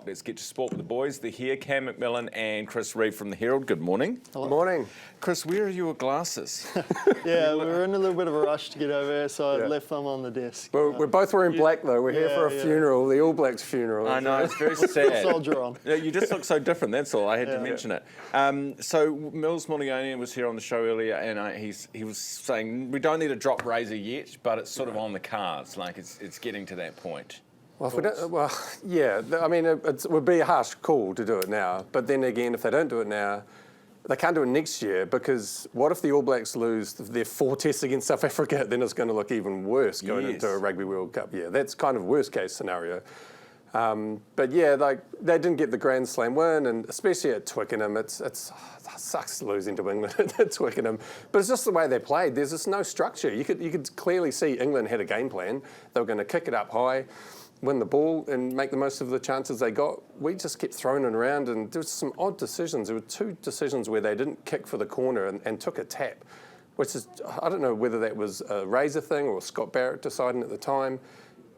Let's get to sport with the boys. They're here, Cam McMillan and Chris Reive from the Herald. Good morning. Hello. Morning. Chris, where are your glasses? Yeah, we were in a little bit of a rush to get over here, so I left them on the desk. We're both wearing black though. We're here for a funeral, the All Blacks funeral. I know, it's very sad. Soldier on. Yeah, you just look so different, that's all. I had to mention it. So Mills Morningonian was here on the show earlier, and he was saying we don't need a drop razor yet, but it's sort of on the cards, like it's getting to that point. Well, if we don't, yeah. I mean, it would be a harsh call to do it now. But then again, if they don't do it now, they can't do it next year, because what if the All Blacks lose their 4 tests against South Africa? Then it's going to look even worse going into a Rugby World Cup. Yeah, that's kind of worst case scenario. But yeah, like they didn't get the Grand Slam win, and especially at Twickenham, it sucks losing to England at Twickenham. But it's just the way they played. There's just no structure. You could clearly see England had a game plan. They were going to kick it up high, win the ball and make the most of the chances they got. We just kept throwing it around, and there was some odd decisions. There were 2 decisions where they didn't kick for the corner and took a tap, which is, I don't know whether that was a Razor thing or Scott Barrett deciding at the time.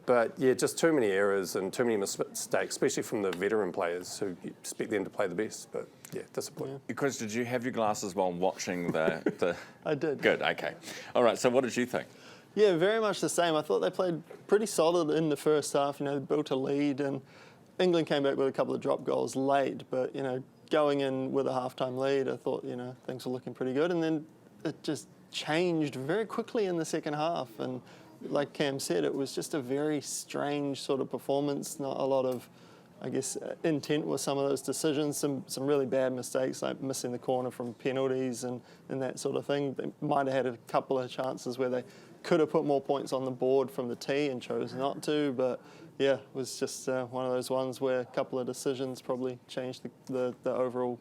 But yeah, just too many errors and too many mistakes, especially from the veteran players who you expect them to play the best. But yeah, disappointing. Yeah. Chris, did you have your glasses while watching the... I did. Good, okay. All right, so what did you think? Yeah, very much the same. I thought they played pretty solid in the first half. You know, built a lead, and England came back with a couple of drop goals late. But, you know, going in with a halftime lead, I thought, you know, things were looking pretty good. And then it just changed very quickly in the second half. And like Cam said, it was just a very strange sort of performance. Not a lot of, I guess, intent with some of those decisions. Some really bad mistakes, like missing the corner from penalties and that sort of thing. They might have had a couple of chances where they could have put more points on the board from the tee and chose not to, but yeah, it was just one of those ones where a couple of decisions probably changed the overall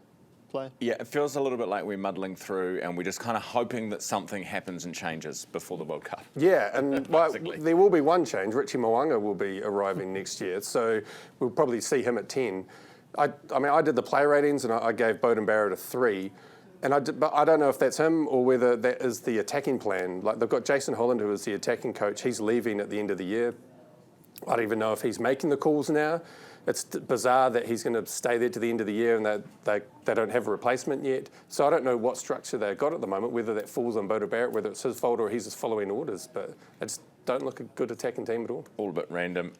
play. Yeah, it feels a little bit like we're muddling through and we're just kind of hoping that something happens and changes before the World Cup. Yeah, and there will be one change. Richie Mo'unga will be arriving next year, so we'll probably see him at 10. I mean, I did the play ratings and I gave Beauden Barrett a 3. But I don't know if that's him or whether that is the attacking plan. Like, they've got Jason Holland, who is the attacking coach. He's leaving at the end of the year. I don't even know if he's making the calls now. It's bizarre that he's going to stay there to the end of the year and they don't have a replacement yet. So I don't know what structure they've got at the moment, whether that falls on Beauden Barrett, whether it's his fault or he's just following orders. But I just don't look a good attacking team at all. All a bit random.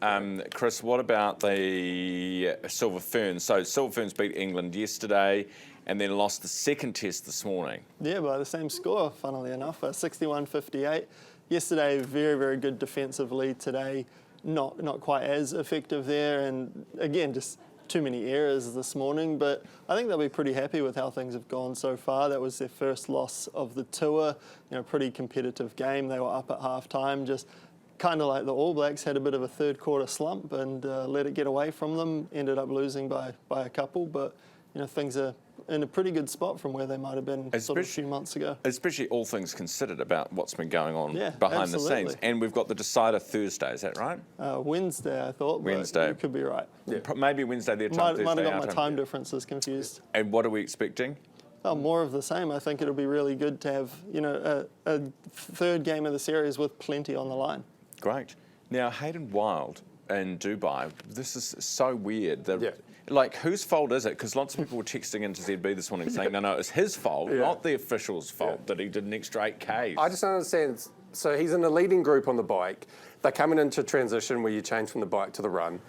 Chris, what about the Silver Ferns? So Silver Ferns beat England yesterday and then lost the second test this morning. Yeah, by the same score, funnily enough, 61-58. Yesterday, very, very good defensive lead. Today, not quite as effective there, and again, just too many errors this morning, but I think they'll be pretty happy with how things have gone so far. That was their first loss of the tour. You know, pretty competitive game. They were up at half-time, just kind of like the All Blacks, had a bit of a third quarter slump and let it get away from them, ended up losing by a couple, but you know, things are in a pretty good spot from where they might have been sort of a few months ago. Especially all things considered about what's been going on behind the scenes. And we've got the decider Thursday, is that right? Wednesday, I thought. Wednesday. You could be right. Yeah. Maybe Wednesday their time, Thursday might have got our my time. time differences confused. And what are we expecting? Oh, more of the same. I think it'll be really good to have, you know, a third game of the series with plenty on the line. Great. Now, Hayden Wilde in Dubai, this is so weird. Like, whose fault is it? Because lots of people were texting into ZB this morning saying, no, it's his fault, not the official's fault that he did an extra 8Ks. I just don't understand. So he's in a leading group on the bike. They're coming into transition where you change from the bike to the run.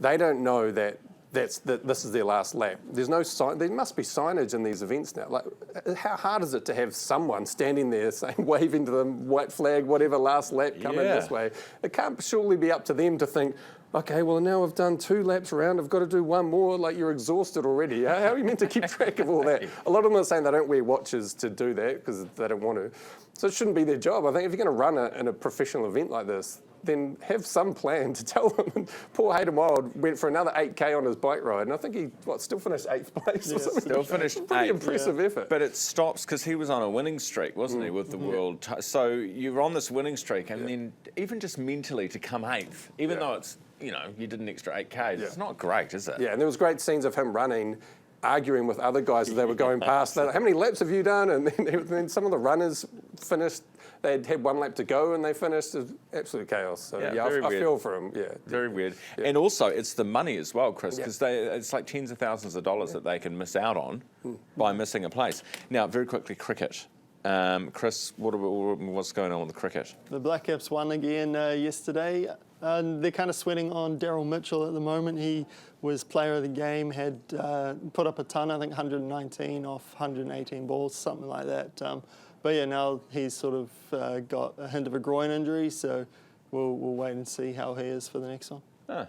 They don't know that this is their last lap. There's no sign. There must be signage in these events now. Like, how hard is it to have someone standing there saying, waving to them, white flag, whatever, last lap, coming this way? It can't surely be up to them to think, okay, well, now I've done 2 laps around, I've got to do 1 more, like you're exhausted already. How are you meant to keep track of all that? A lot of them are saying they don't wear watches to do that because they don't want to. So it shouldn't be their job. I think if you're going to run in a professional event like this, then have some plan to tell them. And poor Hayden Wilde went for another 8K on his bike ride, and I think he, still finished 8th place or something? Still finished 8th. Pretty impressive effort. But it stops because he was on a winning streak, wasn't he, with the world. So you're on this winning streak, and then even just mentally to come 8th, even though it's, you know, you did an extra 8Ks, it's not great, is it? Yeah, and there was great scenes of him running, arguing with other guys as they were going past. How many laps have you done? And then some of the runners finished they had 1 lap to go and they finished. It was absolute chaos. So Yeah, yeah, very I weird. feel for him. Yeah, Very weird. And also, it's the money as well, Chris, because it's like tens of thousands of dollars that they can miss out on by missing a place. Now, very quickly, cricket. Chris, what's going on with the cricket? The Black Caps won again yesterday. They're kind of sweating on Daryl Mitchell at the moment. He was player of the game, had put up a ton, I think 119 off 118 balls, something like that. But yeah, now he's sort of got a hint of a groin injury, so we'll wait and see how he is for the next one. How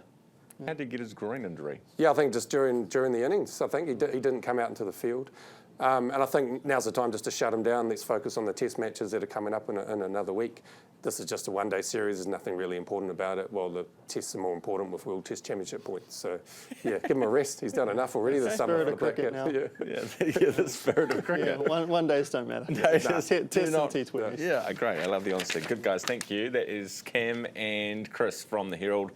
did he get his groin injury? Yeah, I think just during the innings. I think he didn't come out into the field. And I think now's the time just to shut him down. Let's focus on the test matches that are coming up in another week. This is just a one-day series. There's nothing really important about it. Well, the tests are more important with World Test Championship points. So, yeah, give him a rest. He's done enough already this summer for the Black Caps. Yeah, the spirit of cricket. Yeah, one days don't matter. Test and T20. Yeah, great. I love the honesty. Good guys, thank you. That is Cam and Chris from the Herald.